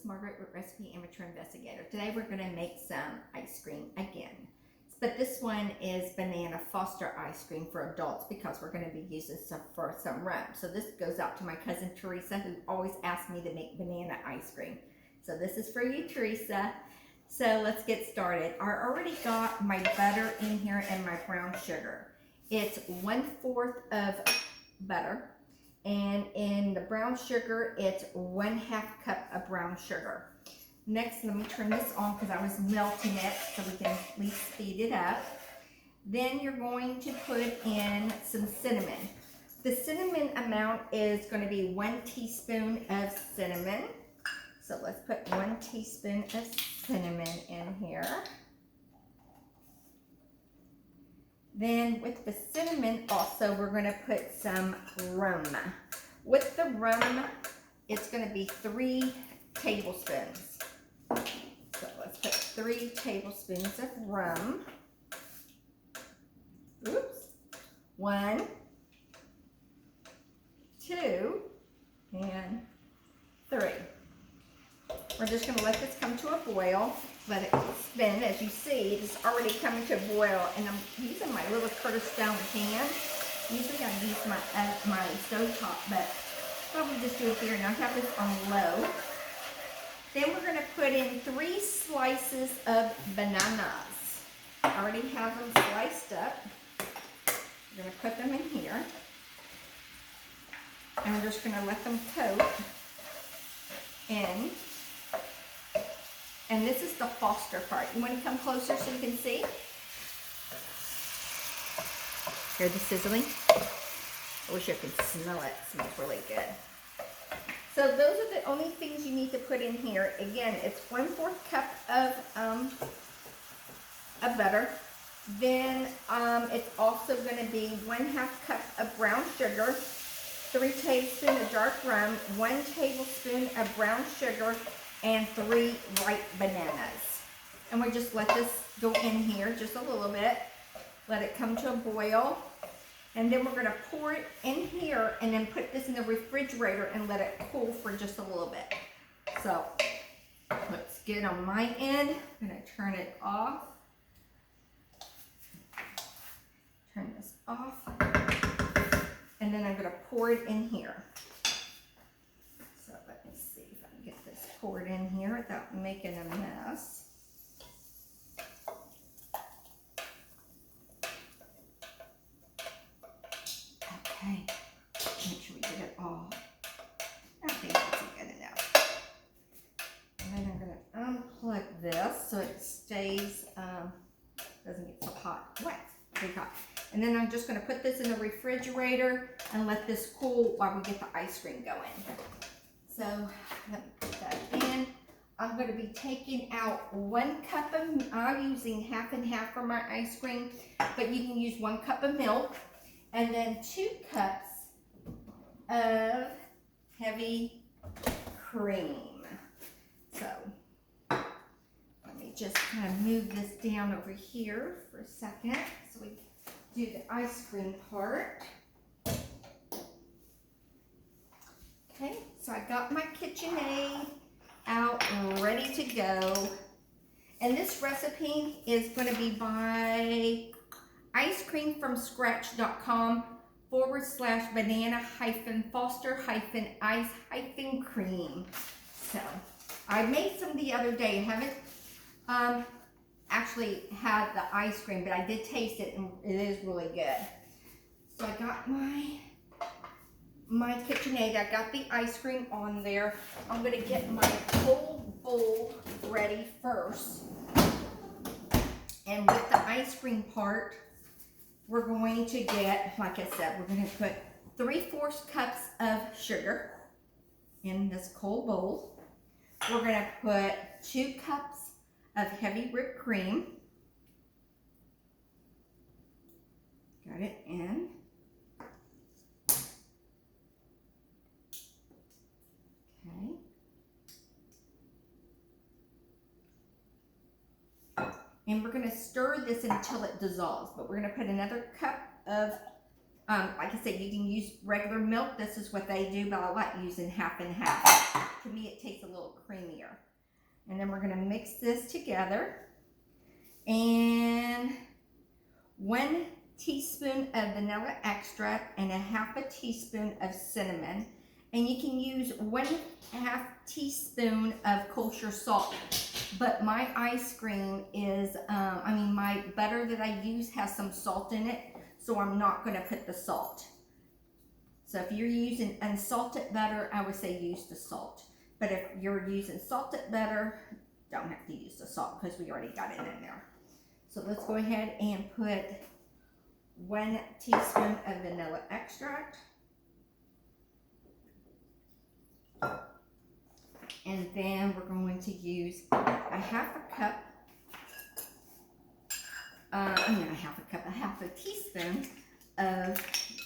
is Margaret with Recipe Amateur Investigator. Today we're going to make some ice cream again. But this one is Banana Foster ice cream for adults because we're going to be using some for some rum. So this goes out to my cousin Teresa, who always asks me to make banana ice cream. So this is for you, Teresa. So let's get started. I already got my butter in here and my brown sugar. It's 1/4 of butter. And in the brown sugar, it's 1/2 cup of brown sugar. Next, let me turn this on because I was melting it so we can at least speed it up. Then you're going to put in some cinnamon. The cinnamon amount is going to be 1 teaspoon of cinnamon. So let's put 1 teaspoon of cinnamon in here. Then with the cinnamon also, we're going to put some rum. With the rum, it's going to be 3 tablespoons. So let's put 3 tablespoons of rum. Oops. 1, 2, and 3. We're just going to let this come to a boil. Let it spin. As you see, it's already coming to a boil, and I'm using my little Curtis Stone pan. Usually I use my stove top, but probably just do it here. And I have this on low. Then we're going to put in 3 slices of bananas. I already have them sliced up. We're going to put them in here, and we're just going to let them coat in. And this is the Foster part. You want to come closer so you can see? Hear the sizzling? I wish I could smell it. It smells really good. So those are the only things you need to put in here. Again, it's 1/4 cup of butter. Then it's also going to be 1/2 cup of brown sugar, 3 tablespoons of dark rum, 1 tablespoon of brown sugar, and 3 ripe bananas. And we just let this go in here just a little bit. Let it come to a boil. And then we're going to pour it in here and then put this in the refrigerator and let it cool for just a little bit. So let's get on my end. I'm going to turn it off. Turn this off. And then I'm going to pour it in here. So let me see if I can get this poured in here without making a mess. Okay, make sure we get it all. I think that's good enough. And then I'm going to unplug this so it stays, doesn't get so hot, wet, pretty hot. And then I'm just going to put this in the refrigerator and let this cool while we get the ice cream going. So let me put that in. I'm going to be taking out 1 cup of, I'm using 1/2 and 1/2 for my ice cream, but you can use 1 cup of milk. And then 2 cups of heavy cream. So let me just kind of move this down over here for a second so we do the ice cream part. Okay, so I got my KitchenAid out ready to go. And this recipe is going to be by icecreamfromscratch.com/banana-foster-ice-cream. So I made some the other day. I haven't actually had the ice cream, but I did taste it and it is really good. So I got my KitchenAid. I got the ice cream on there. I'm going to get my cold bowl ready first. And with the ice cream part, we're going to get, like I said, we're going to put 3/4 cups of sugar in this cold bowl. We're going to put 2 cups of heavy whipped cream. Got it in. Okay. And we're going to stir this until it dissolves. But we're going to put another cup of, like I said, you can use regular milk. This is what they do, but I like using 1/2 and 1/2. To me, it tastes a little creamier. And then we're gonna mix this together. And 1 teaspoon of vanilla extract and a 1/2 teaspoon of cinnamon. And you can use 1/2 teaspoon of kosher salt. But my ice cream is, my butter that I use has some salt in it, so I'm not gonna put the salt. So if you're using unsalted butter, I would say use the salt. But if you're using salted butter, don't have to use the salt because we already got it in there. So let's go ahead and put 1 teaspoon of vanilla extract. And then we're going to use a 1/2 teaspoon of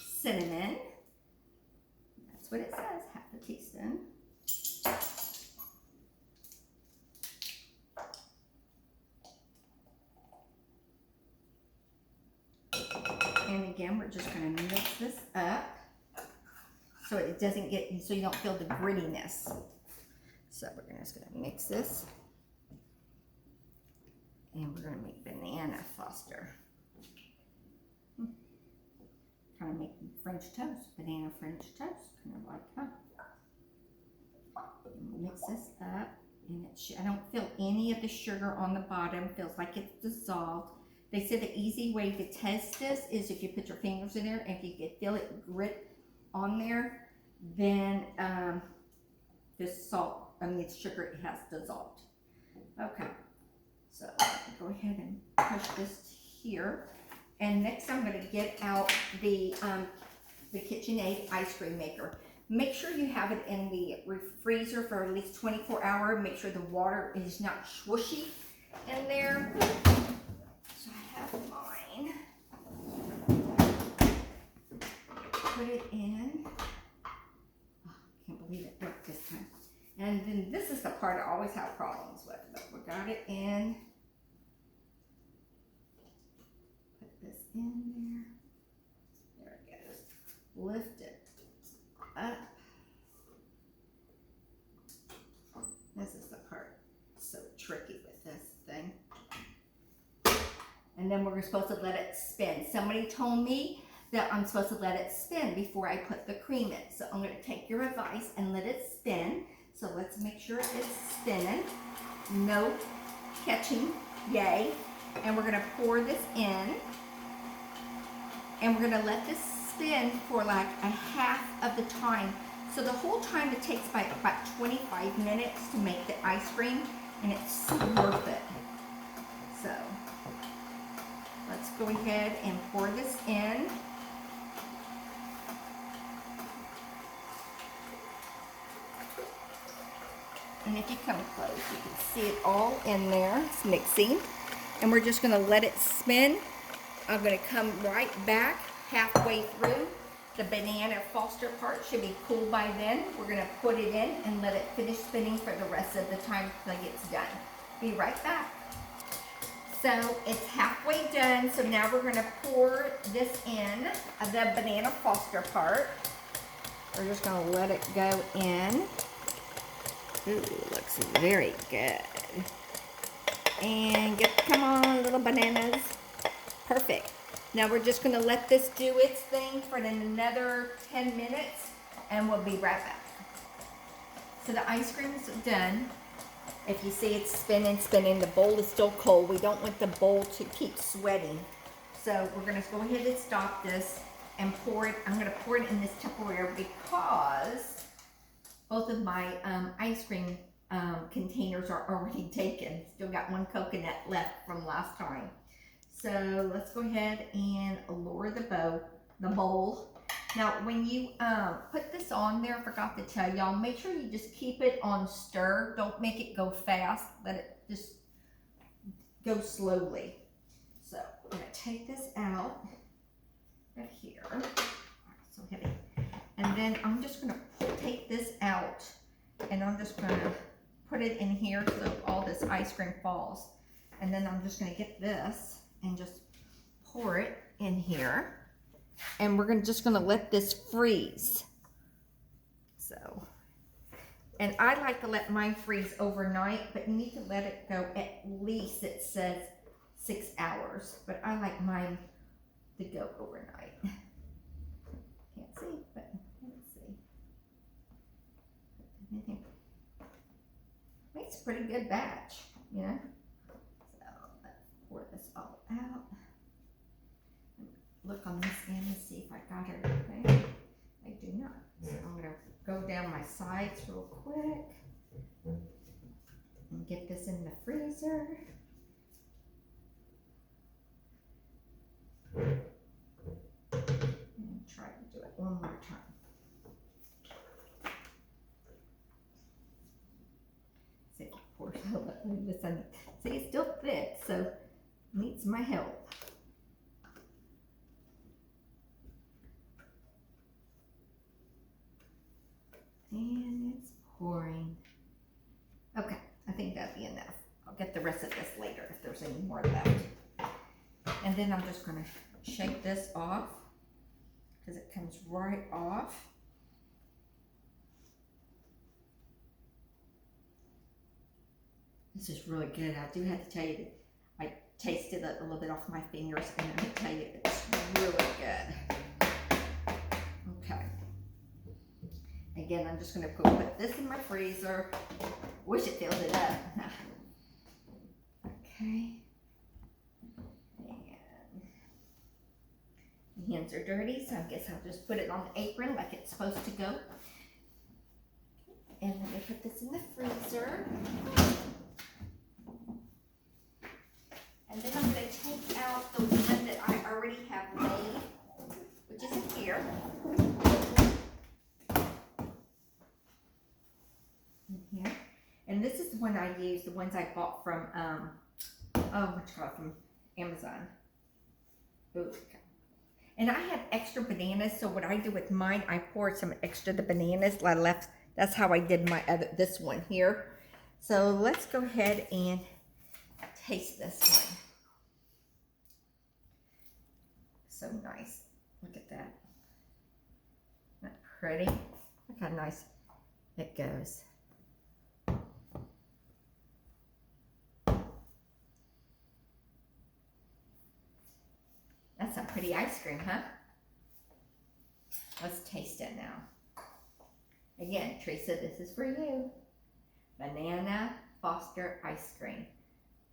cinnamon. That's what it says, 1/2 teaspoon. And again, we're just going to mix this up so it doesn't get, so you don't feel the grittiness. So we're just going to mix this. And we're going to make banana Foster. Kind of make French toast, banana French toast, kind of like that. Mix this up, and I don't feel any of the sugar on the bottom. Feels like it's dissolved. They say the easy way to test this is if you put your fingers in there, and if you can feel it grit on there, then this sugar, it has dissolved. Okay, so go ahead and push this here. And next I'm going to get out the KitchenAid ice cream maker. Make sure you have it in the freezer for at least 24 hours. Make sure the water is not swooshy in there. So I have mine. Put it in. Oh, can't believe it worked this time. And then this is the part I always have problems with. But we got it in. Put this in there. There it goes. Lift it up. This is the part so tricky with this thing. And then we're supposed to let it spin. Somebody told me that I'm supposed to let it spin before I put the cream in. So I'm going to take your advice and let it spin. So let's make sure it's spinning. No catching, yay. And we're going to pour this in. And we're going to let this spin for like a half of the time. So the whole time it takes about 25 minutes to make the ice cream, and it's worth it. So let's go ahead and pour this in. And if you come close, you can see it all in there. It's mixing. And we're just going to let it spin. I'm going to come right back halfway through. The banana Foster part should be cool by then. We're going to put it in and let it finish spinning for the rest of the time until it's done. Be right back. So it's halfway done. So now we're going to pour this in, the banana Foster part. We're just going to let it go in. Ooh, looks very good. And come on, little bananas. Perfect. Now we're just going to let this do its thing for another 10 minutes, and we'll be right back. So the ice cream is done. If you see it's spinning, the bowl is still cold. We don't want the bowl to keep sweating. So we're going to go ahead and stop this and pour it. I'm going to pour it in this Tupperware because both of my ice cream containers are already taken. Still got one coconut left from last time. So let's go ahead and lower the bowl. Now when you put this on there, I forgot to tell y'all, make sure you just keep it on stir. Don't make it go fast. Let it just go slowly. So I'm going to take this out right here. All right, so heavy. And then I'm just going to take this out, and I'm just going to put it in here so all this ice cream falls. And then I'm just going to get this and just pour it in here. And we're just going to let this freeze. So And I like to let mine freeze overnight, but you need to let it go at least, it says 6 hours. But I like mine to go overnight. Can't see, but let's see. Makes a pretty good batch, you know. So let's pour this all out. Look on this end and see if I got everything. I do not. So I'm gonna go down my sides real quick and get this in the freezer. And try to do it one more time. See, pour this on. See, it's still thick, so it needs my help. And it's pouring. Okay, I think that'd be enough. I'll get the rest of this later if there's any more left. And then I'm just gonna shake this off because it comes right off. This is really good. I do have to tell you that I tasted it a little bit off my fingers, and I'm gonna tell you it's really good. Okay. Again, I'm just gonna put this in my freezer. Wish it filled it up. Okay. And my hands are dirty, so I guess I'll just put it on the apron like it's supposed to go. And let me put this in the freezer. And then I'm gonna take out the one that I already have made, which is in here. Here. And this is the one I use, the ones I bought from from Amazon. Ooh. And I have extra bananas, so what I do with mine, I pour some extra the bananas I left. That's how I did my this one here. So let's go ahead and taste this one. So nice. Look at that. Isn't that pretty? Look how nice it goes. That's some pretty ice cream, huh? Let's taste it now. Again, Teresa, this is for you. Banana Foster ice cream.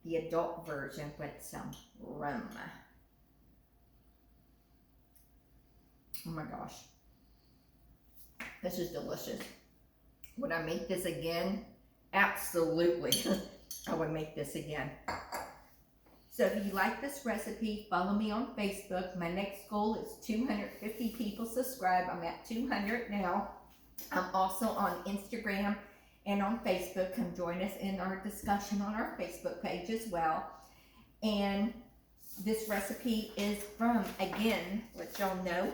The adult version with some rum. Oh my gosh. This is delicious. Would I make this again? Absolutely. I would make this again. So if you like this recipe, follow me on Facebook. My next goal is 250 people subscribe. I'm at 200 now. I'm also on Instagram and on Facebook. Come join us in our discussion on our Facebook page as well. And this recipe is from, again, let y'all know,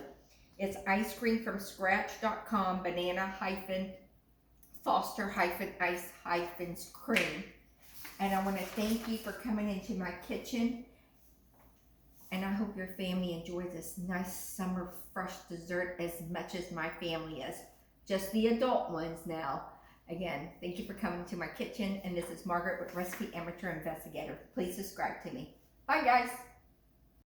it's icecreamfromscratch.com, banana-foster-ice-cream. And I want to thank you for coming into my kitchen. And I hope your family enjoys this nice summer fresh dessert as much as my family is. Just the adult ones now. Again, thank you for coming to my kitchen. And this is Margaret with Recipe Amateur Investigator. Please subscribe to me. Bye, guys.